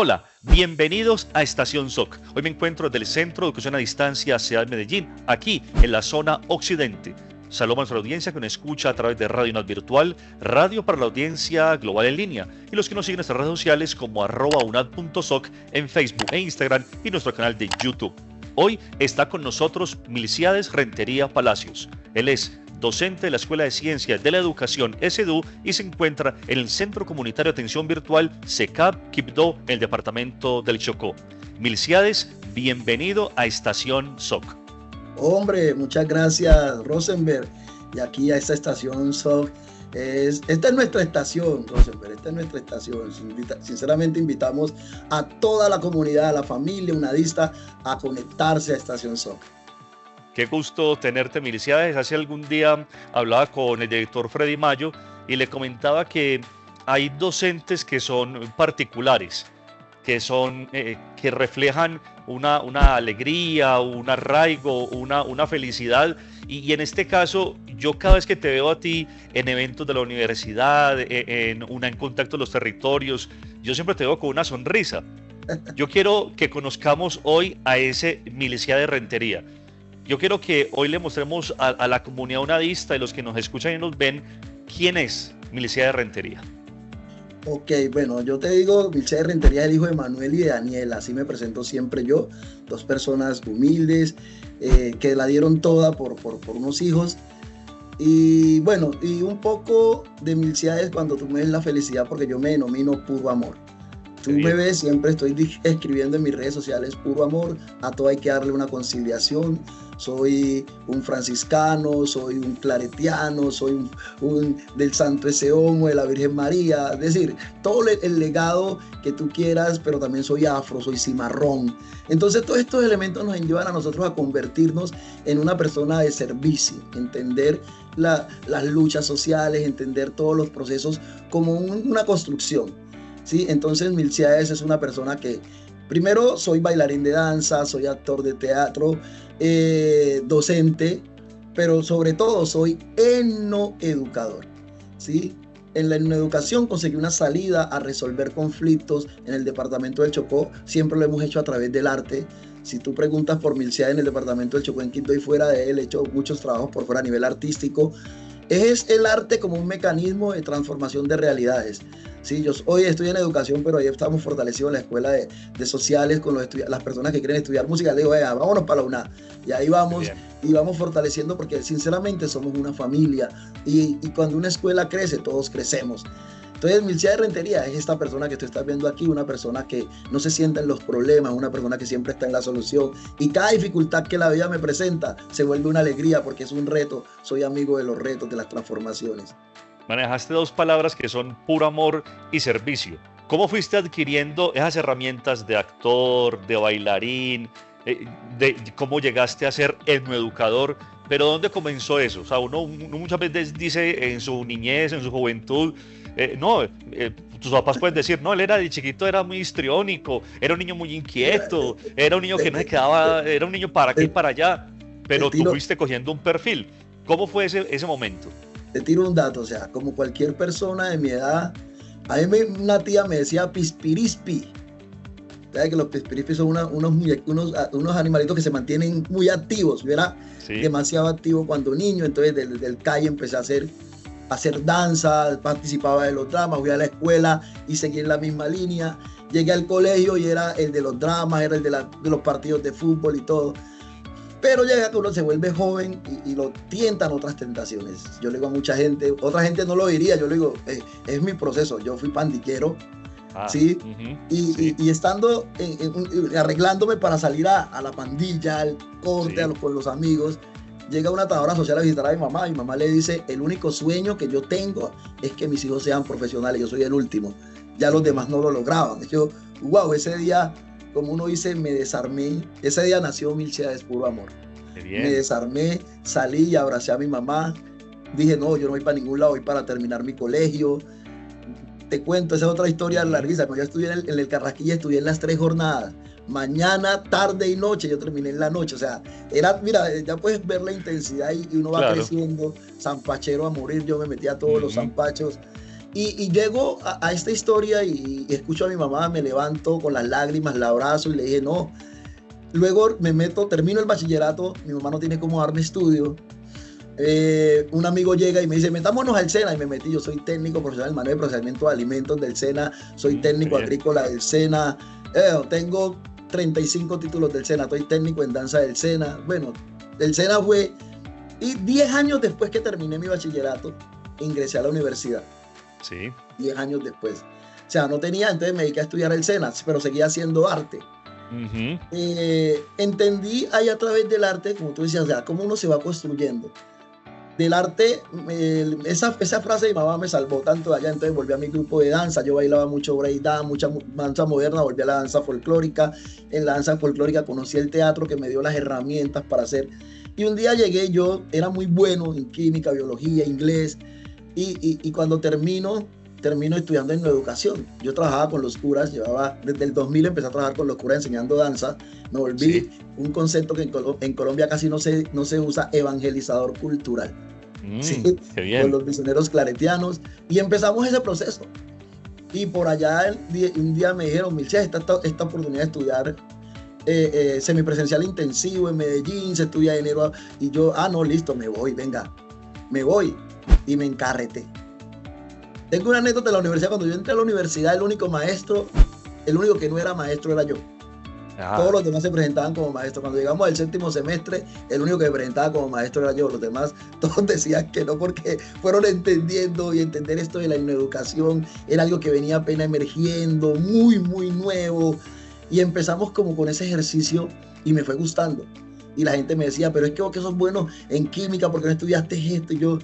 Hola, bienvenidos a Estación SOC. Hoy me encuentro desde el Centro de Educación a Distancia Ciudad de Medellín, aquí en la zona occidente. Saludos a nuestra audiencia que nos escucha a través de Radio UNAD Virtual, radio para la audiencia global en línea y los que nos siguen en nuestras redes sociales como @unad.soc en Facebook e Instagram y nuestro canal de YouTube. Hoy está con nosotros Milciades Rentería Palacios. Él es docente de la Escuela de Ciencias de la Educación SEDU y se encuentra en el Centro Comunitario de Atención Virtual CECAP Quibdó en el departamento del Chocó. Milciades, bienvenido a Estación SOC. Hombre, muchas gracias, Rosenberg. Y aquí a esta estación SOC. Esta es nuestra estación, Rosenberg. Esta es nuestra estación. Sinceramente invitamos a toda la comunidad, a la familia unadista a conectarse a Estación SOC. Qué gusto tenerte, Milciades. Hace algún día hablaba con el director Freddy Mayo y le comentaba que hay docentes que son particulares, que reflejan una alegría, un arraigo, una felicidad. Y en este caso, yo cada vez que te veo a ti en eventos de la universidad, en contacto con los territorios, yo siempre te veo con una sonrisa. Yo quiero que conozcamos hoy a ese Milciades Rentería. Yo quiero que hoy le mostremos a la comunidad unadista y los que nos escuchan y nos ven quién es Milciades Rentería. Ok, bueno, yo te digo, Milciades Rentería es el hijo de Manuel y de Daniela, así me presento siempre yo, dos personas humildes que la dieron toda por unos hijos. Y bueno, y un poco de Milciades cuando tú me ves la felicidad, porque yo me denomino puro amor. Tú me ves, siempre estoy escribiendo en mis redes sociales puro amor, a todo hay que darle una conciliación. Soy un franciscano, soy un claretiano, soy un del Santo Eseomo, de la Virgen María, es decir, todo el legado que tú quieras, pero también soy afro, soy cimarrón. Entonces todos estos elementos nos llevan a nosotros a convertirnos en una persona de servicio, entender las luchas sociales, entender todos los procesos como una construcción. ¿Sí? Entonces Milciades es una persona que primero soy bailarín de danza, soy actor de teatro, docente, pero sobre todo soy etnoeducador, ¿sí? En la etnoeducación conseguí una salida a resolver conflictos en el departamento del Chocó, siempre lo hemos hecho a través del arte. Si tú preguntas por Milciades en el departamento del Chocó, en Quibdó y fuera de él, he hecho muchos trabajos por fuera a nivel artístico. Es el arte como un mecanismo de transformación de realidades. Sí, yo hoy estoy en educación, pero ahí estamos fortalecidos en la escuela de sociales con las personas que quieren estudiar música. Le digo, vámonos para la UNAD. Y ahí vamos, y vamos fortaleciendo porque sinceramente somos una familia. Y cuando una escuela crece, todos crecemos. Entonces, Milciades Rentería es esta persona que tú estás viendo aquí, una persona que no se sienta en los problemas, una persona que siempre está en la solución. Y cada dificultad que la vida me presenta se vuelve una alegría porque es un reto. Soy amigo de los retos, de las transformaciones. Manejaste dos palabras que son puro amor y servicio. ¿Cómo fuiste adquiriendo esas herramientas de actor, de bailarín, cómo llegaste a ser etnoeducador? Pero ¿dónde comenzó eso? O sea, uno muchas veces dice en su niñez, en su juventud, tus papás pueden decir, no, él era de chiquito, era muy histriónico, era un niño muy inquieto, era un niño que no se quedaba, era un niño para aquí y para allá, pero tú fuiste cogiendo un perfil. ¿Cómo fue ese momento? Te tiro un dato, o sea, como cualquier persona de mi edad, a mí una tía me decía pispirispi. ¿Sabes que los pispirispis son unos animalitos que se mantienen muy activos? Yo era demasiado activo cuando niño, entonces desde el calle empecé a hacer danza, participaba de los dramas, fui a la escuela y seguí en la misma línea. Llegué al colegio y era el de los dramas, era el de los partidos de fútbol y todo. Pero llega que uno se vuelve joven y lo tientan otras tentaciones. Yo le digo a mucha gente, otra gente no lo diría, yo le digo, es mi proceso, yo fui pandiquero, ¿sí? Y estando arreglándome para salir a la pandilla, al corte, con los amigos, llega una trabajadora social a visitar a mi mamá le dice, el único sueño que yo tengo es que mis hijos sean profesionales, yo soy el último, ya los demás no lo lograban. Yo, wow, ese día, como uno dice, me desarmé. Ese día nació Milciades Puro Amor. Me desarmé, salí y abracé a mi mamá. Dije, no, yo no voy para ningún lado, voy para terminar mi colegio. Te cuento, esa es otra historia larguísima. Cuando yo estudié en el Carrasquilla, estudié en las 3 jornadas. Mañana, tarde y noche, yo terminé en la noche. O sea, mira, ya puedes ver la intensidad y uno va creciendo. Zampachero a morir, yo me metía a todos los zampachos. Y llego a esta historia y escucho a mi mamá, me levanto con las lágrimas, la abrazo y le dije, no. Luego me meto, termino el bachillerato, mi mamá no tiene cómo darme estudio. Un amigo llega y me dice, metámonos al SENA, y me metí. Yo soy técnico profesional en manejo de procesamiento de alimentos del SENA, soy técnico agrícola del SENA, tengo 35 títulos del SENA, soy técnico en danza del SENA. Bueno, el SENA fue, y 10 años después que terminé mi bachillerato, ingresé a la universidad. Sí. 10 años después. O sea, no tenía, entonces me dediqué a estudiar el SENA, pero seguía haciendo arte. Entendí ahí a través del arte, como tú decías, o sea, cómo uno se va construyendo. Del arte, esa frase de mi mamá me salvó tanto de allá, entonces volví a mi grupo de danza, yo bailaba mucho break dance, mucha danza moderna, volví a la danza folclórica. En la danza folclórica conocí el teatro que me dio las herramientas para hacer. Y un día llegué, yo era muy bueno en química, biología, inglés, y cuando termino estudiando en educación. Yo trabajaba con los curas, desde el 2000 empecé a trabajar con los curas enseñando danza. Me volví un concepto que en Colombia casi no se usa, evangelizador cultural. ¿Sí? Qué bien. Con los misioneros claretianos. Y empezamos ese proceso. Y por allá un día me dijeron, Milce, esta oportunidad de estudiar semipresencial intensivo en Medellín, se estudia de enero. Y yo, no, listo, me voy, venga, me voy. Y me encarreté. Tengo una anécdota de la universidad. Cuando yo entré a la universidad, el único que no era maestro era yo. Todos los demás se presentaban como maestros. Cuando llegamos al 7º semestre, el único que se presentaba como maestro era yo. Los demás, todos decían que no, porque fueron entendiendo, y entender esto de la educación era algo que venía apenas emergiendo, muy, muy nuevo. Y empezamos como con ese ejercicio y me fue gustando. Y la gente me decía, pero es que vos que sos bueno en química, ¿por qué no estudiaste esto? Y yo,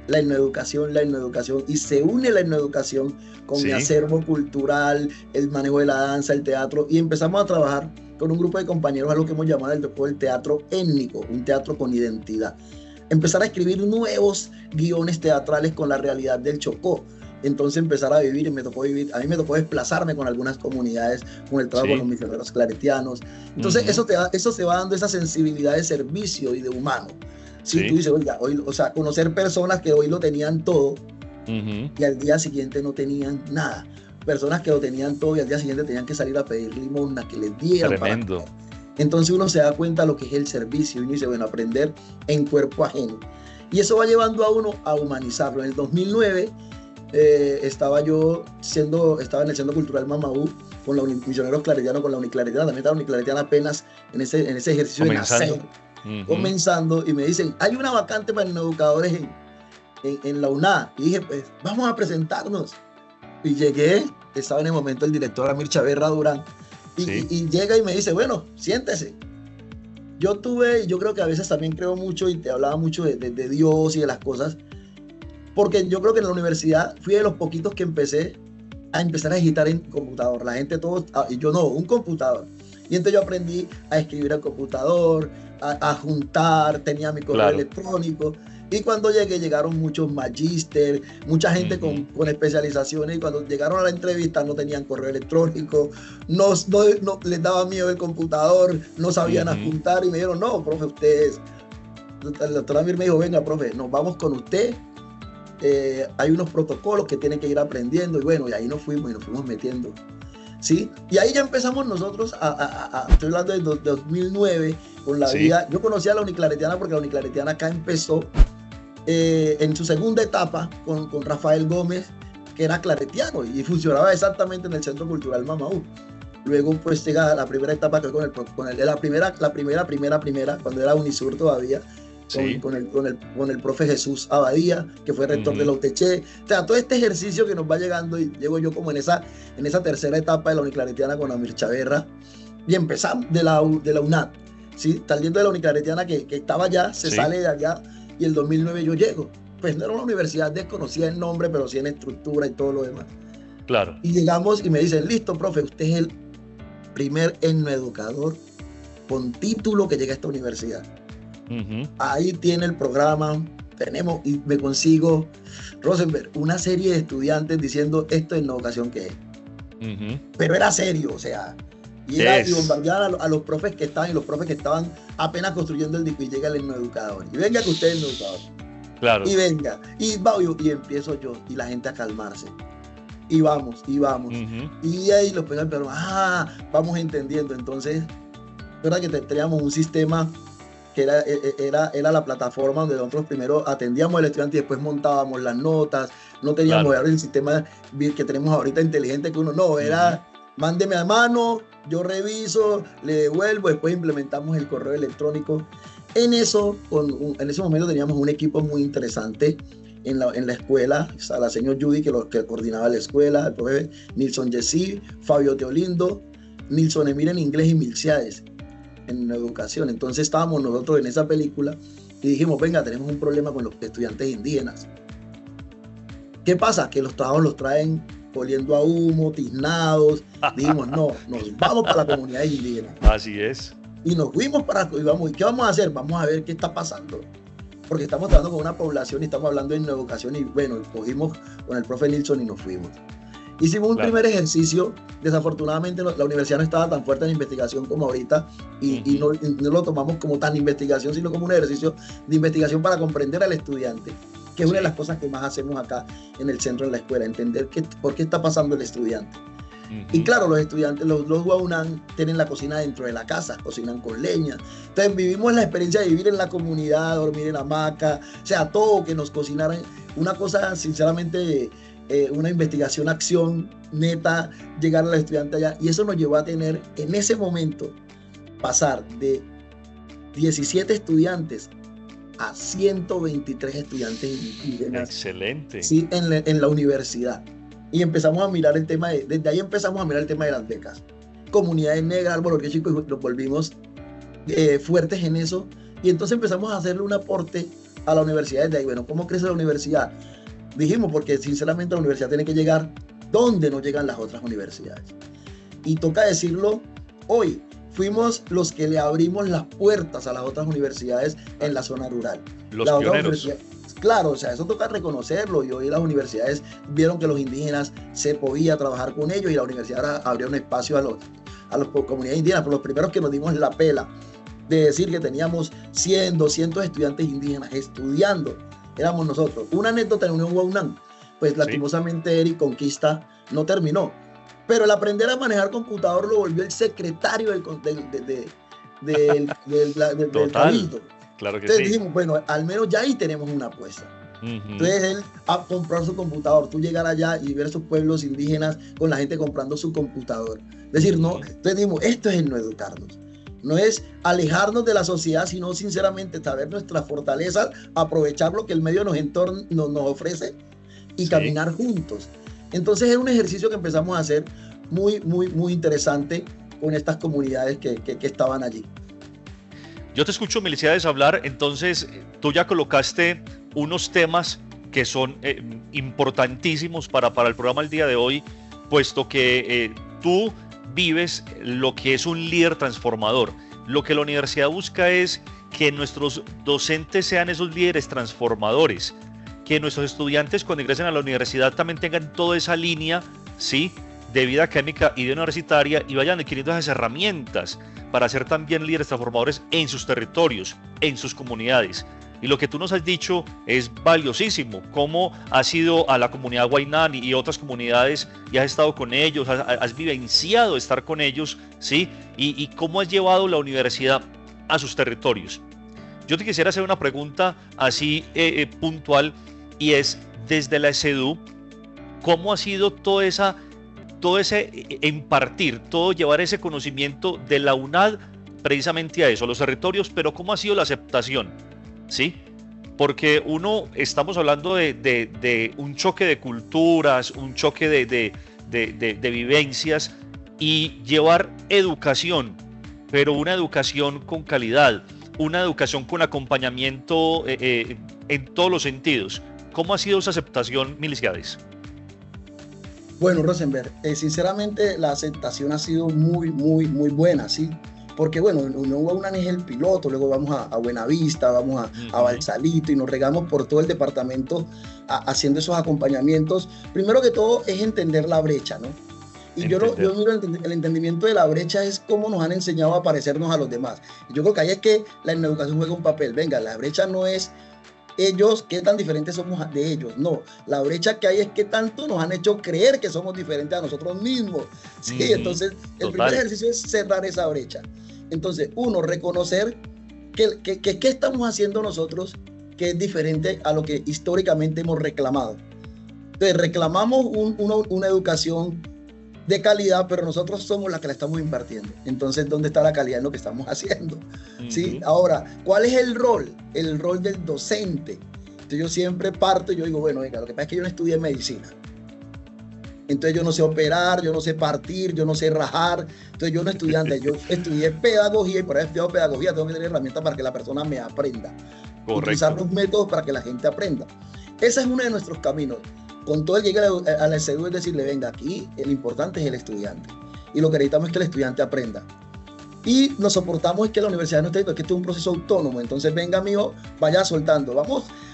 la etnoeducación, y se une la etnoeducación con mi acervo cultural, el manejo de la danza, el teatro, y empezamos a trabajar con un grupo de compañeros a lo que hemos llamado el teatro étnico, un teatro con identidad. Empezar a escribir nuevos guiones teatrales con la realidad del Chocó. Entonces empezar a vivir, a mí me tocó desplazarme con algunas comunidades, con el trabajo con los misioneros claretianos. Entonces eso se va dando esa sensibilidad de servicio y de humano. Si tú dices, oiga, hoy, o sea, conocer personas que hoy lo tenían todo y al día siguiente no tenían nada. Personas que lo tenían todo y al día siguiente tenían que salir a pedir limosna, que les dieran. Tremendo. Entonces uno se da cuenta de lo que es el servicio y uno dice, bueno, aprender en cuerpo ajeno. Y eso va llevando a uno a humanizarlo. En el 2009 estaba en el Centro Cultural Mamaú con los misioneros claretianos, con la Uniclaretiana. También estaba la Uniclaretiana apenas en ese ejercicio de nacer. Comenzando, y me dicen, hay una vacante para educadores en la UNA. Y dije, pues vamos a presentarnos. Y llegué, estaba en el momento el director Amir Chaverra Durán, y llega y me dice, bueno, siéntese. Yo creo que a veces también creo mucho, y te hablaba mucho de Dios y de las cosas, porque yo creo que en la universidad fui de los poquitos que empecé a digitar en computador. La gente, todos, y yo no, un computador. Y entonces yo aprendí a escribir al computador, a juntar, tenía mi correo electrónico. Y cuando llegaron muchos magíster, mucha gente con especializaciones, y cuando llegaron a la entrevista no tenían correo electrónico, no les daba miedo el computador, no sabían juntar, y me dijeron, no, profe, el doctor Amir me dijo, venga, profe, nos vamos con usted, hay unos protocolos que tienen que ir aprendiendo, y bueno, y ahí nos fuimos metiendo. ¿Sí? Y ahí ya empezamos nosotros estoy hablando de 2009, con la vida. Yo conocí a la Uniclaretiana porque la Uniclaretiana acá empezó en su segunda etapa con Rafael Gómez, que era claretiano y funcionaba exactamente en el Centro Cultural Mamaú. Luego pues llega la primera etapa que la primera, cuando era Unisur todavía, con el profe Jesús Abadía, que fue rector de la UTC. O sea, todo este ejercicio que nos va llegando, y llego yo como en esa tercera etapa de la Uniclaretiana con Amir Chaverra, y empezamos de la UNAD, ¿sí? Saliendo de la Uniclaretiana que estaba allá, sale de allá, y el 2009 yo llego. Pues no era una universidad, desconocía el nombre, pero sí en estructura y todo lo demás. Claro. Y llegamos y me dicen, listo, profe, usted es el primer etnoeducador con título que llega a esta universidad. Ahí tiene el programa, y me consigo, Rosenberg, una serie de estudiantes diciendo, esto es etnoeducación que es. Pero era serio, o sea, y bombardear a los profes que estaban, y los profes que estaban apenas construyendo el disco, y llega el etnoeducador, y venga que usted es etnoeducador. Claro. Y venga, y empiezo yo, y la gente a calmarse. Y vamos, y vamos. Y ahí los pegan, pero vamos entendiendo. Entonces, verdad que teníamos un sistema que era la plataforma donde nosotros primero atendíamos al estudiante y después montábamos las notas. No teníamos el sistema que tenemos ahorita inteligente, que uno no, era mándeme a mano, yo reviso, le devuelvo, después implementamos el correo electrónico. En ese momento teníamos un equipo muy interesante en la escuela, o sea, la señora Judy que coordinaba la escuela, el profe Nilson Yesí, Fabio Teolindo, Nilson Emir en inglés y Milciades en educación. Entonces estábamos nosotros en esa película y dijimos, venga, tenemos un problema con los estudiantes indígenas. ¿Qué pasa? Que los trabajos los traen oliendo a humo, tiznados. Dijimos, no, nos vamos para la comunidad indígena. Así es. Y nos fuimos ¿y qué vamos a hacer? Vamos a ver qué está pasando. Porque estamos trabajando con una población y estamos hablando de educación y bueno, cogimos con el profe Nilson y nos fuimos. Hicimos un primer ejercicio, desafortunadamente la universidad no estaba tan fuerte en investigación como ahorita y no lo tomamos como tan investigación, sino como un ejercicio de investigación para comprender al estudiante, que es una de las cosas que más hacemos acá en el centro de la escuela, entender por qué está pasando el estudiante. Y claro, los estudiantes, los Guaunán tienen la cocina dentro de la casa, cocinan con leña. Entonces vivimos la experiencia de vivir en la comunidad, dormir en hamaca, o sea, todo que nos cocinaran. Una cosa, sinceramente, una investigación, acción neta, llegar al estudiante allá. Y eso nos llevó a tener, en ese momento, pasar de 17 estudiantes a 123 estudiantes indígenas. Excelente. Sí, en la universidad. Y empezamos a mirar desde ahí empezamos a mirar el tema de las becas. Comunidades negras, árbol que chicos, nos volvimos fuertes en eso. Y entonces empezamos a hacerle un aporte a la universidad desde ahí. Bueno, ¿cómo crece la universidad? Dijimos, porque sinceramente la universidad tiene que llegar donde no llegan las otras universidades. Y toca decirlo hoy, fuimos los que le abrimos las puertas a las otras universidades en la zona rural. Los pioneros. Claro, o sea, eso toca reconocerlo y hoy las universidades vieron que los indígenas se podía trabajar con ellos y la universidad abrió un espacio a las comunidades indígenas, pero los primeros que nos dimos la pela de decir que teníamos 100, 200 estudiantes indígenas estudiando, éramos nosotros. Una anécdota en Unión Guaunán, pues lastimosamente Eric Conquista no terminó, pero el aprender a manejar computador lo volvió el secretario del cabildo. Claro que Entonces dijimos, bueno, al menos ya ahí tenemos una apuesta. Entonces él a comprar su computador, tú llegar allá y ver sus pueblos indígenas con la gente comprando su computador. Es decir, no, entonces dijimos, esto es el no educarnos. No es alejarnos de la sociedad, sino sinceramente saber nuestras fortalezas, aprovechar lo que el medio nos ofrece y caminar juntos. Entonces es un ejercicio que empezamos a hacer muy, muy, muy interesante con estas comunidades que estaban allí. Yo te escucho, Milciades, hablar, entonces tú ya colocaste unos temas que son importantísimos para el programa el día de hoy, puesto que tú vives lo que es un líder transformador. Lo que la universidad busca es que nuestros docentes sean esos líderes transformadores, que nuestros estudiantes cuando ingresen a la universidad también tengan toda esa línea, ¿sí?, de vida académica y de universitaria y vayan adquiriendo esas herramientas para ser también líderes transformadores en sus territorios, en sus comunidades. Y lo que tú nos has dicho es valiosísimo, cómo has ido a la comunidad Guainán y otras comunidades y has estado con ellos, has vivenciado estar con ellos, ¿sí? Y cómo has llevado la universidad a sus territorios. Yo te quisiera hacer una pregunta así puntual y es, desde la ESEDU, ¿cómo ha sido todo ese impartir, todo llevar ese conocimiento de la UNAD precisamente a eso, a los territorios, pero cómo ha sido la aceptación? ¿Sí? Porque estamos hablando de un choque de culturas, un choque de vivencias y llevar educación, pero una educación con calidad, una educación con acompañamiento en todos los sentidos. ¿Cómo ha sido esa aceptación, Milciades? Bueno, Rosenberg, sinceramente la aceptación ha sido muy, muy, muy buena, ¿sí? Porque bueno, Unión Guaunán es el piloto, luego vamos a Buenavista, vamos a Balsalito y nos regamos por todo el departamento haciendo esos acompañamientos. Primero que todo es entender la brecha, ¿no? Y yo miro el entendimiento de la brecha es cómo nos han enseñado a parecernos a los demás. Y yo creo que ahí es que la educación juega un papel. Venga, la brecha no es ellos, qué tan diferentes somos de ellos. No, la brecha que hay es que tanto nos han hecho creer que somos diferentes a nosotros mismos. Sí, entonces el primer ejercicio es cerrar esa brecha. Entonces, uno, reconocer qué estamos haciendo nosotros que es diferente a lo que históricamente hemos reclamado. Entonces, reclamamos una educación de calidad, pero nosotros somos las que la estamos impartiendo. Entonces, ¿dónde está la calidad en lo que estamos haciendo? ¿Sí? Ahora, ¿cuál es el rol? El rol del docente. Entonces, yo siempre parto y yo digo, bueno, venga, lo que pasa es que yo no estudié medicina. Entonces, yo no sé operar, yo no sé partir, yo no sé rajar. Entonces, yo no estudiante, yo estudié pedagogía y por haber estudiado pedagogía tengo que tener herramientas para que la persona me aprenda. Correcto. Utilizar los métodos para que la gente aprenda. Ese es uno de nuestros caminos. Con todo el que llega a la SEDU es decirle, venga, aquí el importante es el estudiante. Y lo que necesitamos es que el estudiante aprenda. Y nos soportamos es que la universidad no esté diciendo que esto es un proceso autónomo. Entonces, venga, amigo, vaya soltando.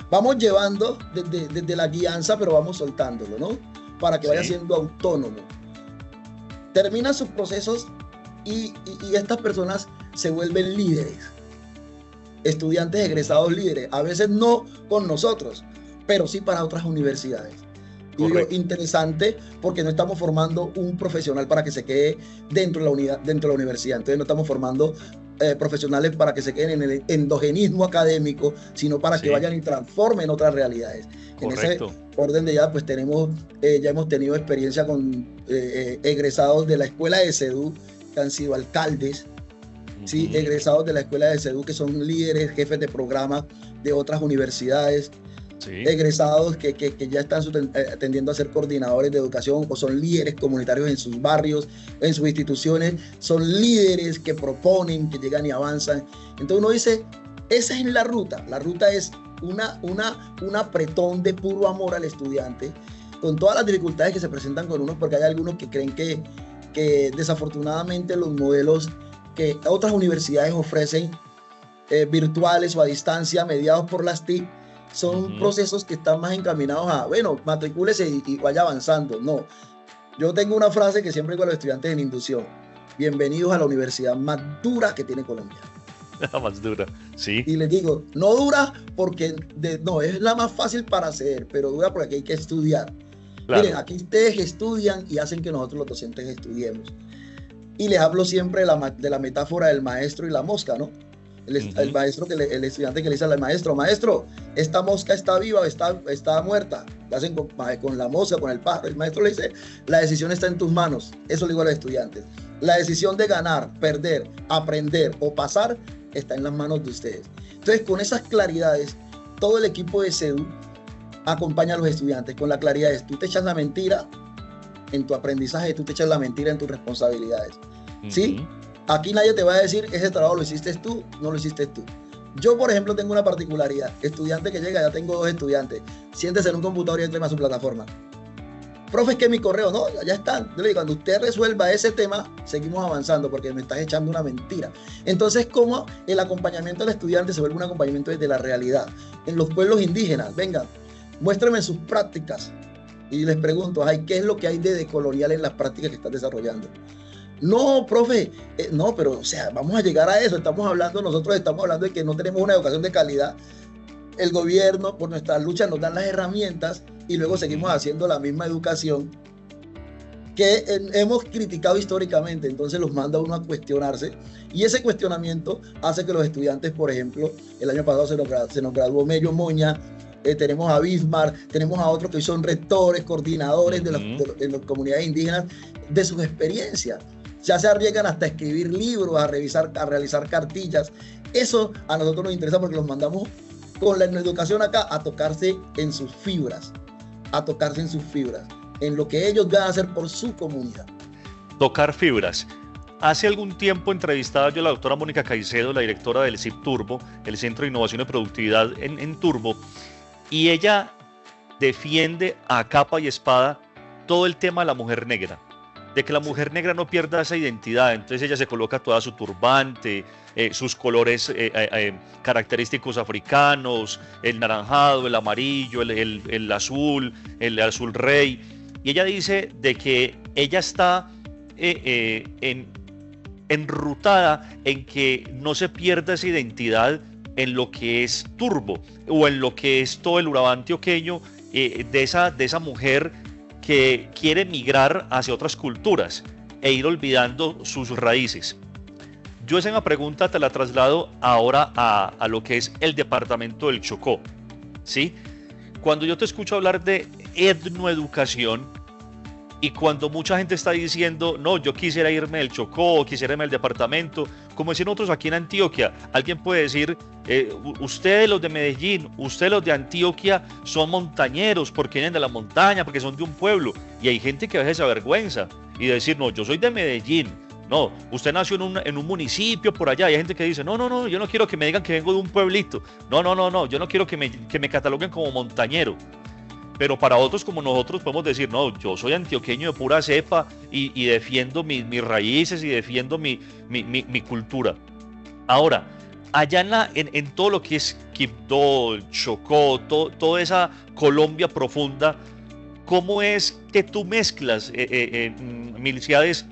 Vamos llevando desde la guianza, pero vamos soltándolo, ¿no? Para que vaya siendo autónomo. Termina sus procesos y estas personas se vuelven líderes. Estudiantes egresados líderes. A veces no con nosotros, pero sí para otras universidades. Y digo, interesante porque no estamos formando un profesional para que se quede dentro de la universidad. Entonces no estamos formando profesionales para que se queden en el endogenismo académico, sino para que vayan y transformen otras realidades. Correcto. En ese orden de ya, pues ya hemos tenido experiencia con egresados de la escuela de SEDU, que han sido alcaldes, ¿sí? Egresados de la escuela de SEDU, que son líderes, jefes de programa de otras universidades. Sí. Egresados que ya están tendiendo a ser coordinadores de educación o son líderes comunitarios en sus barrios, en sus instituciones, son líderes que proponen, que llegan y avanzan. Entonces uno dice, esa es la ruta es un apretón de puro amor al estudiante, con todas las dificultades que se presentan con uno, porque hay algunos que creen que desafortunadamente los modelos que otras universidades ofrecen virtuales o a distancia, mediados por las TIC, son procesos que están más encaminados a, bueno, matricúlese y vaya avanzando. No, yo tengo una frase que siempre digo a los estudiantes en inducción: bienvenidos a la universidad más dura que tiene Colombia. La más dura, sí. Y les digo, no dura porque, no, es la más fácil para hacer, pero dura porque aquí hay que estudiar. Claro. Miren, aquí ustedes estudian y hacen que nosotros los docentes estudiemos. Y les hablo siempre de la metáfora del maestro y la mosca, ¿no? El maestro, el estudiante que le dice al maestro, esta mosca está viva o está muerta. Lo hacen con la mosca, con el pájaro. El maestro le dice, la decisión está en tus manos. Eso le digo a los estudiantes. La decisión de ganar, perder, aprender o pasar está en las manos de ustedes. Entonces, con esas claridades, todo el equipo de SEDU acompaña a los estudiantes con la claridad de, tú te echas la mentira en tu aprendizaje, tú te echas la mentira en tus responsabilidades. ¿Sí? Aquí nadie te va a decir, ese trabajo lo hiciste tú, no lo hiciste tú. Yo, por ejemplo, tengo una particularidad. Estudiante que llega, ya tengo 2 estudiantes. Siéntese en un computador y entre a su plataforma. Profe, es que mi correo, no, ya están. Yo le digo, cuando usted resuelva ese tema, seguimos avanzando porque me estás echando una mentira. Entonces, ¿cómo el acompañamiento del estudiante se vuelve un acompañamiento desde la realidad? En los pueblos indígenas, venga, muéstrame sus prácticas. Y les pregunto, ¿qué es lo que hay de decolonial en las prácticas que estás desarrollando? No, profe, no, pero o sea, vamos a llegar a eso. Nosotros estamos hablando de que no tenemos una educación de calidad. El gobierno, por nuestras luchas, nos dan las herramientas y luego seguimos haciendo la misma educación que hemos criticado históricamente. Entonces los manda uno a cuestionarse y ese cuestionamiento hace que los estudiantes, por ejemplo, el año pasado se nos graduó Mello Moña, tenemos a Bismarck, tenemos a otros que son rectores, coordinadores de las comunidades indígenas, de sus experiencias. Ya se arriesgan hasta a escribir libros, a realizar cartillas. Eso a nosotros nos interesa porque los mandamos con la educación acá a tocarse en sus fibras, en lo que ellos van a hacer por su comunidad. Tocar fibras. Hace algún tiempo entrevistaba yo a la doctora Mónica Caicedo, la directora del CIP Turbo, el Centro de Innovación y Productividad en Turbo, y ella defiende a capa y espada todo el tema de la mujer negra, de que la mujer negra no pierda esa identidad. Entonces ella se coloca toda su turbante, sus colores característicos africanos, el naranjado, el amarillo, el azul rey, y ella dice de que ella está enrutada en que no se pierda esa identidad en lo que es Turbo o en lo que es todo el Urabá antioqueño, de esa mujer que quiere migrar hacia otras culturas e ir olvidando sus raíces. Yo esa pregunta te la traslado ahora a lo que es el departamento del Chocó, ¿sí? Cuando yo te escucho hablar de etnoeducación y cuando mucha gente está diciendo, no, yo quisiera irme del Chocó, quisiera irme del departamento, como decían otros aquí en Antioquia, alguien puede decir, ustedes los de Medellín, ustedes los de Antioquia son montañeros porque vienen de la montaña, porque son de un pueblo, y hay gente que a veces se avergüenza y decir, no, yo soy de Medellín. No, usted nació en un municipio por allá. Y hay gente que dice, no, yo no quiero que me digan que vengo de un pueblito. No, yo no quiero que me cataloguen como montañero. Pero para otros como nosotros podemos decir, no, yo soy antioqueño de pura cepa y defiendo mis raíces y defiendo mi cultura. Ahora, allá en todo lo que es Quibdó, Chocó, toda esa Colombia profunda, ¿cómo es que tú mezclas, Milciades,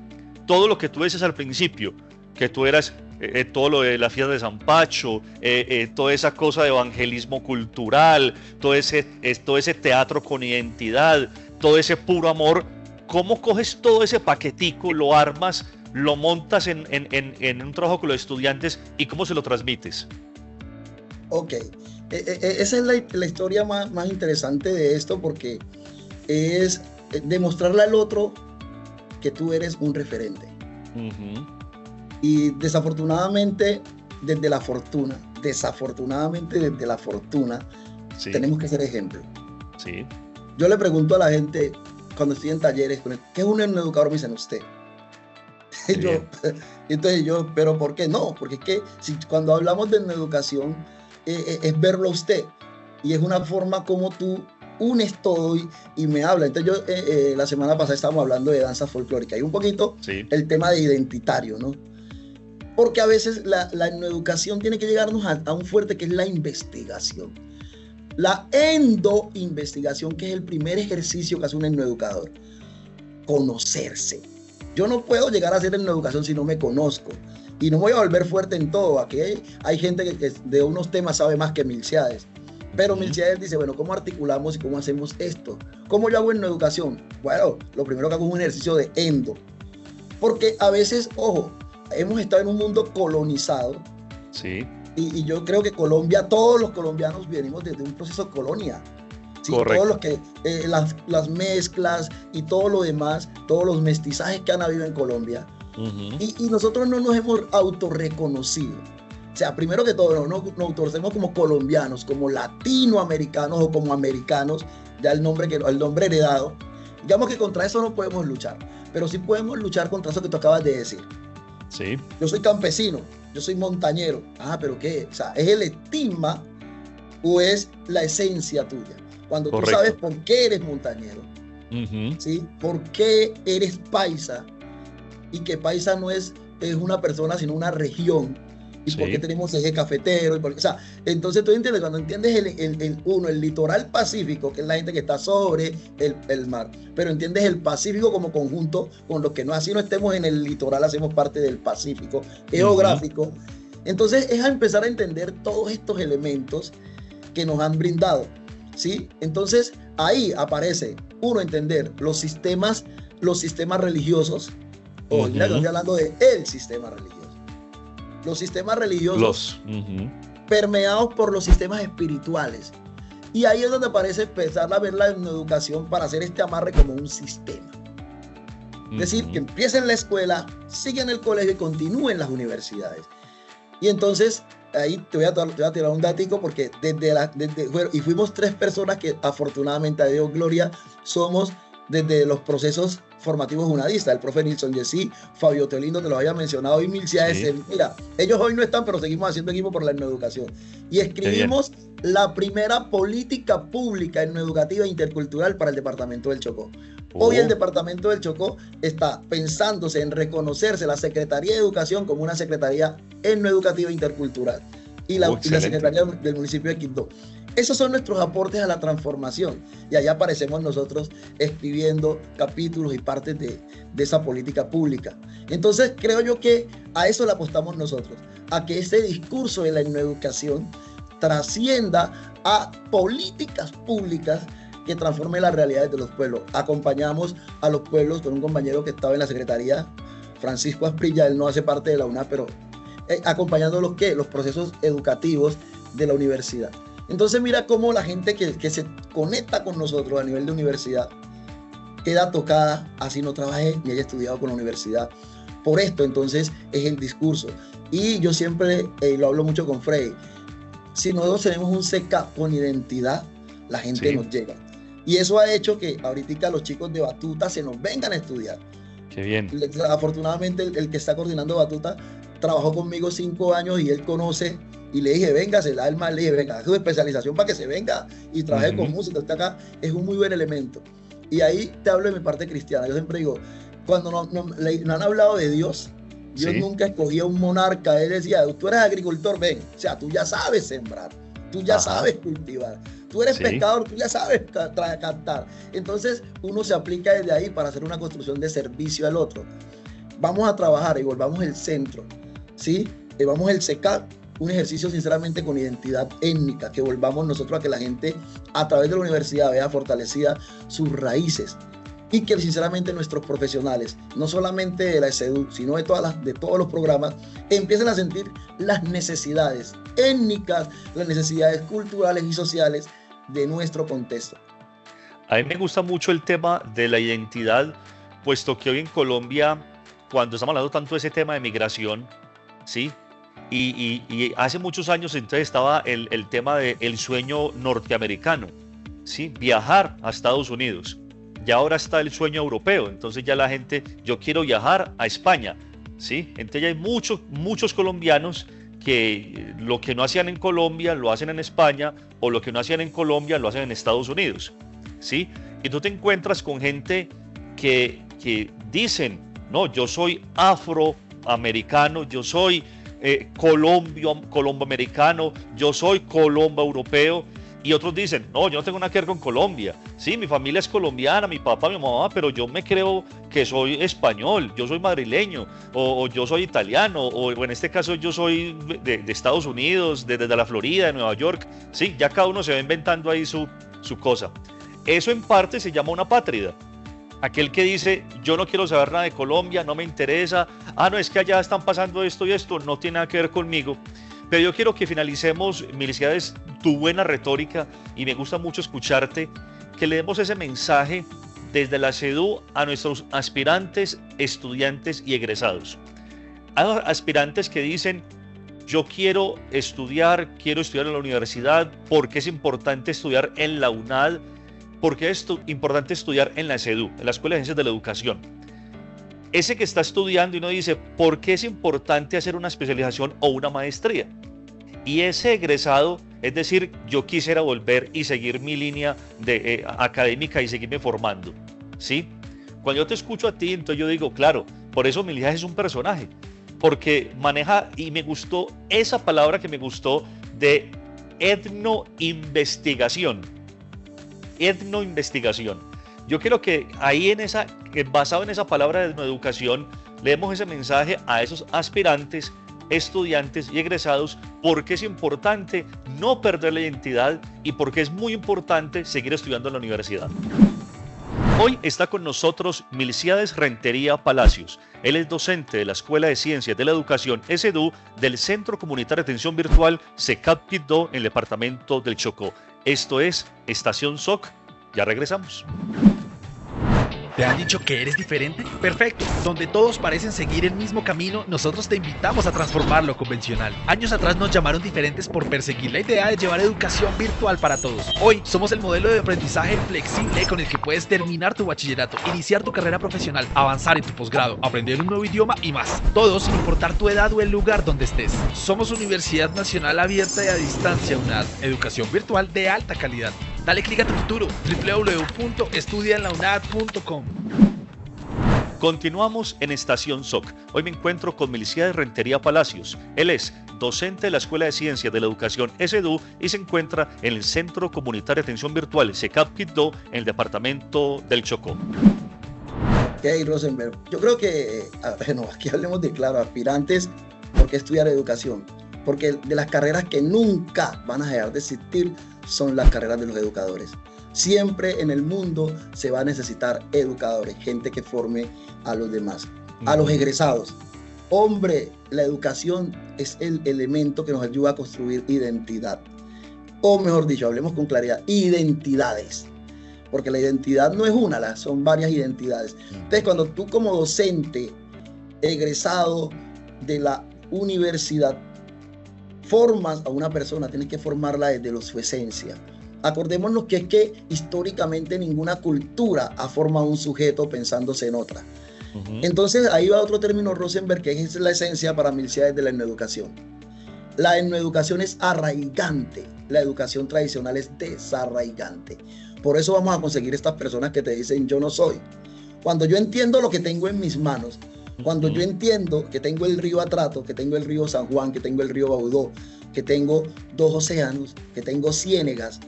todo lo que tú dices al principio, que tú eras todo lo de la fiesta de San Pacho, toda esa cosa de evangelismo cultural, todo ese teatro con identidad, todo ese puro amor? ¿Cómo coges todo ese paquetico, lo armas, lo montas en un trabajo con los estudiantes y cómo se lo transmites? Ok, esa es la historia más interesante de esto, porque es demostrarle al otro que tú eres un referente. Y desafortunadamente desde la fortuna, sí, tenemos que ser ejemplo. Sí. Yo le pregunto a la gente cuando estoy en talleres, ¿qué es un educador? Me dicen, usted. Entonces yo, ¿pero por qué no? Porque es que cuando hablamos de educación, es verlo a usted, y es una forma como tú unes todo y me habla. Entonces yo la semana pasada estábamos hablando de danza folclórica y un poquito el tema de identitario, ¿no? Porque a veces la etnoeducación tiene que llegarnos a un fuerte que es la investigación. La endoinvestigación, que es el primer ejercicio que hace un etnoeducador. Conocerse. Yo no puedo llegar a hacer etnoeducación si no me conozco. Y no me voy a volver fuerte en todo. Aquí hay gente que de unos temas sabe más que Milciades. Pero Milciades dice, bueno, ¿cómo articulamos y cómo hacemos esto? ¿Cómo yo hago etnoeducación? Bueno, lo primero que hago es un ejercicio de endo. Porque a veces, ojo, hemos estado en un mundo colonizado. Sí. Y yo creo que Colombia, todos los colombianos venimos desde un proceso de colonia. ¿Sí? Correcto. Todos los que, las mezclas y todo lo demás, todos los mestizajes que han habido en Colombia. Y nosotros no nos hemos autorreconocido. O sea, primero que todo, nos autorreconocemos como colombianos, como latinoamericanos o como americanos, ya el nombre heredado. Digamos que contra eso no podemos luchar, pero sí podemos luchar contra eso que tú acabas de decir. Sí. Yo soy campesino, yo soy montañero. ¿Pero qué? O sea, ¿es el estigma o es la esencia tuya? Cuando tú sabes por qué eres montañero, ¿sí? ¿Por qué eres paisa? Y que paisa no es una persona, sino una región. ¿Y por qué tenemos eje cafetero? O sea, entonces tú entiendes, cuando entiendes el litoral pacífico, que es la gente que está sobre el mar, pero entiendes el Pacífico como conjunto, con los que no así no estemos en el litoral, hacemos parte del Pacífico geográfico. Entonces es a empezar a entender todos estos elementos que nos han brindado, ¿sí? Entonces ahí aparece, entender los sistemas religiosos. Hoy estoy hablando de el sistema religioso. Los sistemas religiosos permeados por los sistemas espirituales. Y ahí es donde aparece empezar a ver la educación para hacer este amarre como un sistema. Es decir, que empiece en la escuela, sigue en el colegio y continúe en las universidades. Y entonces, ahí te voy a tirar un datico, porque y fuimos 3 personas que afortunadamente, a Dios gloria, somos desde los procesos formativos unadistas, el profe Nilson Yesí, Fabio Teolindo, te lo había mencionado, y Milciades. Mira, ellos hoy no están, pero seguimos haciendo equipo por la etnoeducación. Y escribimos la primera política pública etnoeducativa intercultural para el departamento del Chocó. Hoy el departamento del Chocó está pensándose en reconocerse la Secretaría de Educación como una Secretaría etnoeducativa intercultural. Y la Secretaría del municipio de Quibdó. Esos son nuestros aportes a la transformación, y allá aparecemos nosotros escribiendo capítulos y partes de esa política pública. Entonces creo yo que a eso le apostamos nosotros, a que ese discurso de la educación trascienda a políticas públicas que transformen las realidades de los pueblos. Acompañamos a los pueblos con un compañero que estaba en la secretaría, Francisco Asprilla. Él no hace parte de la UNAD, pero acompañando los procesos educativos de la universidad. Entonces mira cómo la gente que se conecta con nosotros a nivel de universidad queda tocada, así no trabajé ni haya estudiado con la universidad. Por esto, entonces, es el discurso. Y yo siempre lo hablo mucho con Frey. Si nosotros tenemos un CECAP con identidad, la gente nos llega. Y eso ha hecho que ahorita los chicos de Batuta se nos vengan a estudiar. Qué bien. Afortunadamente, el que está coordinando Batuta trabajó conmigo 5 años y él conoce. Y le dije, venga, se da el mal, le dije, venga, haz su especialización para que se venga y trabaje con música. Está acá, es un muy buen elemento. Y ahí te hablo de mi parte cristiana. Yo siempre digo, cuando nos han hablado de Dios, Dios nunca escogía un monarca. Él decía, tú eres agricultor, ven. O sea, tú ya sabes sembrar, tú ya sabes cultivar. Tú eres pescador, tú ya sabes cantar. Entonces, uno se aplica desde ahí para hacer una construcción de servicio al otro. Vamos a trabajar y volvamos el centro, ¿sí? Y vamos el CECAP, un ejercicio sinceramente con identidad étnica, que volvamos nosotros a que la gente a través de la universidad vea fortalecida sus raíces y que sinceramente nuestros profesionales, no solamente de la ESEDU, sino de todos los programas, empiecen a sentir las necesidades étnicas, las necesidades culturales y sociales de nuestro contexto. A mí me gusta mucho el tema de la identidad, puesto que hoy en Colombia, cuando estamos hablando tanto de ese tema de migración, ¿sí? Y hace muchos años entonces estaba el tema del sueño norteamericano, ¿sí? Viajar a Estados Unidos. Y ahora está el sueño europeo. Entonces ya la gente, yo quiero viajar a España, ¿sí? Entonces ya hay muchos colombianos que lo que no hacían en Colombia lo hacen en España, o lo que no hacían en Colombia lo hacen en Estados Unidos, ¿sí? Y tú te encuentras con gente que dicen, no, yo soy afroamericano, yo soy colomboamericano, yo soy colombo europeo, y otros dicen, no, yo no tengo nada que ver con Colombia, sí, mi familia es colombiana, mi papá, mi mamá, pero yo me creo que soy español, yo soy madrileño, o yo soy italiano, o en este caso yo soy de Estados Unidos, desde la Florida, de Nueva York, sí, ya cada uno se va inventando ahí su cosa. Eso en parte se llama una apátrida. Aquel que dice, yo no quiero saber nada de Colombia, no me interesa, no, es que allá están pasando esto y esto, no tiene nada que ver conmigo. Pero yo quiero que finalicemos, Miliciades, tu buena retórica, y me gusta mucho escucharte, que le demos ese mensaje desde la CEDU a nuestros aspirantes, estudiantes y egresados. Hay aspirantes que dicen, yo quiero estudiar en la universidad, porque es importante estudiar en la UNAD, porque es importante estudiar en la ESEDU, en la Escuela de Ciencias de la Educación. Ese que está estudiando y no dice, ¿por qué es importante hacer una especialización o una maestría? Y ese egresado, es decir, yo quisiera volver y seguir mi línea académica y seguirme formando, ¿sí? Cuando yo te escucho a ti, entonces yo digo, claro, por eso Miliciades es un personaje, porque maneja, y me gustó esa palabra que me gustó, de etnoinvestigación. Yo quiero que ahí basado en esa palabra de etnoeducación, le demos ese mensaje a esos aspirantes, estudiantes y egresados, porque es importante no perder la identidad y porque es muy importante seguir estudiando en la universidad. Hoy está con nosotros Miliciades Rentería Palacios. Él es docente de la Escuela de Ciencias de la Educación ESEDU del Centro Comunitario de Atención Virtual CECAP Quibdó en el departamento del Chocó. Esto es Estación SOC. Ya regresamos. ¿Te han dicho que eres diferente? Perfecto. Donde todos parecen seguir el mismo camino, nosotros te invitamos a transformar lo convencional. Años atrás nos llamaron diferentes por perseguir la idea de llevar educación virtual para todos. Hoy somos el modelo de aprendizaje flexible con el que puedes terminar tu bachillerato, iniciar tu carrera profesional, avanzar en tu posgrado, aprender un nuevo idioma y más. Todo sin importar tu edad o el lugar donde estés. Somos Universidad Nacional Abierta y a Distancia UNAD. Educación virtual de alta calidad. Dale clic a tu futuro, www.estudiaenlaunad.com. Continuamos en Estación SOC. Hoy me encuentro con Miliciades Rentería Palacios. Él es docente de la Escuela de Ciencias de la Educación ESEDU y se encuentra en el Centro Comunitario de Atención Virtual CECAP Quibdó en el departamento del Chocó. Ok, Rosenberg. Yo creo que, bueno, aquí hablemos de claro, aspirantes ¿Por qué estudiar educación? Porque de las carreras que nunca van a dejar de existir son las carreras de los educadores. Siempre en el mundo se va a necesitar educadores, gente que forme a los demás, a los egresados. Hombre, la educación es el elemento que nos ayuda a construir identidad. O mejor dicho, hablemos con claridad, identidades. Porque la identidad no es una, son varias identidades. Entonces, cuando tú como docente, egresado de la universidad, formas a una persona, tienes que formarla desde su esencia. Acordémonos que es que históricamente ninguna cultura ha formado un sujeto pensándose en otra. Entonces ahí va otro término Rosenberg, que es la esencia para Milciades de la etnoeducación. La etnoeducación es arraigante, la educación tradicional es desarraigante. Por eso vamos a conseguir estas personas que te dicen yo no soy. Cuando yo entiendo lo que tengo en mis manos, cuando yo entiendo que tengo el río Atrato, que tengo el río San Juan, que tengo el río Baudó, que tengo 2 océanos, que tengo ciénegas,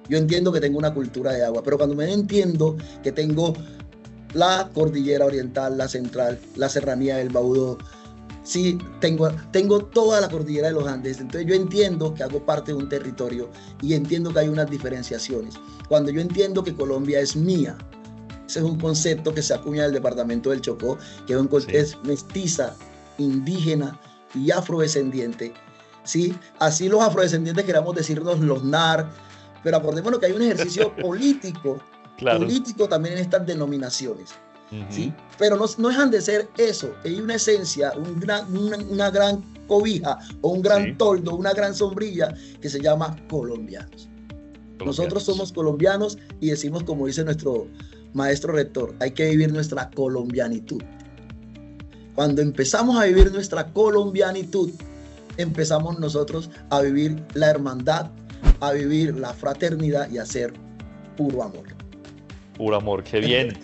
yo entiendo que tengo una cultura de agua. Pero cuando me entiendo que tengo la cordillera oriental, la central, la serranía del Baudó, sí, tengo toda la cordillera de los Andes, entonces yo entiendo que hago parte de un territorio y entiendo que hay unas diferenciaciones. Cuando yo entiendo que Colombia es mía, ese es un concepto que se acuña del departamento del Chocó, que es mestiza, indígena y afrodescendiente. ¿Sí? Así los afrodescendientes queramos decirnos los NAR, pero acordémonos que hay un ejercicio político, político también en estas denominaciones. ¿Sí? Pero no dejan de ser eso, hay una esencia, una gran cobija o un gran toldo, una gran sombrilla que se llama colombianos. Nosotros somos colombianos y decimos, como dice nuestro maestro rector, hay que vivir nuestra colombianitud. Cuando empezamos a vivir nuestra colombianitud, empezamos nosotros a vivir la hermandad, a vivir la fraternidad y a ser puro amor. Puro amor, qué bien.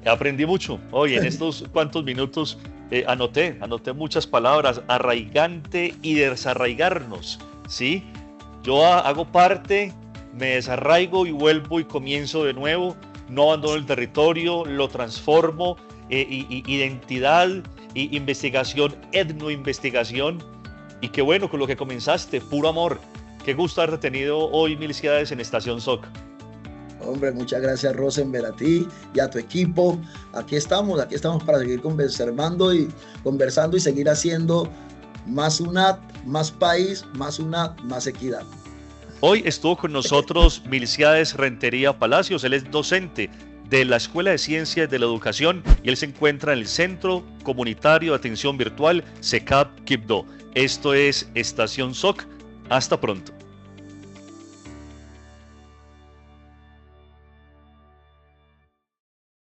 Aprendí mucho hoy en estos cuantos minutos. Anoté muchas palabras, arraigante y desarraigarnos, ¿sí? Yo hago parte, me desarraigo y vuelvo y comienzo de nuevo, no abandono el territorio, lo transformo, identidad, investigación, etnoinvestigación, y qué bueno con lo que comenzaste, puro amor. Qué gusto haberte tenido hoy, Milciades, en Estación SOC. Hombre, muchas gracias, Rosenberg, a ti y a tu equipo. Aquí estamos para seguir conversando y seguir haciendo más UNAT, más país, más UNAT, más equidad. Hoy estuvo con nosotros Milciades Rentería Palacios. Él es docente de la Escuela de Ciencias de la Educación y él se encuentra en el Centro Comunitario de Atención Virtual CECAP Quibdó. Esto es Estación SOC. Hasta pronto.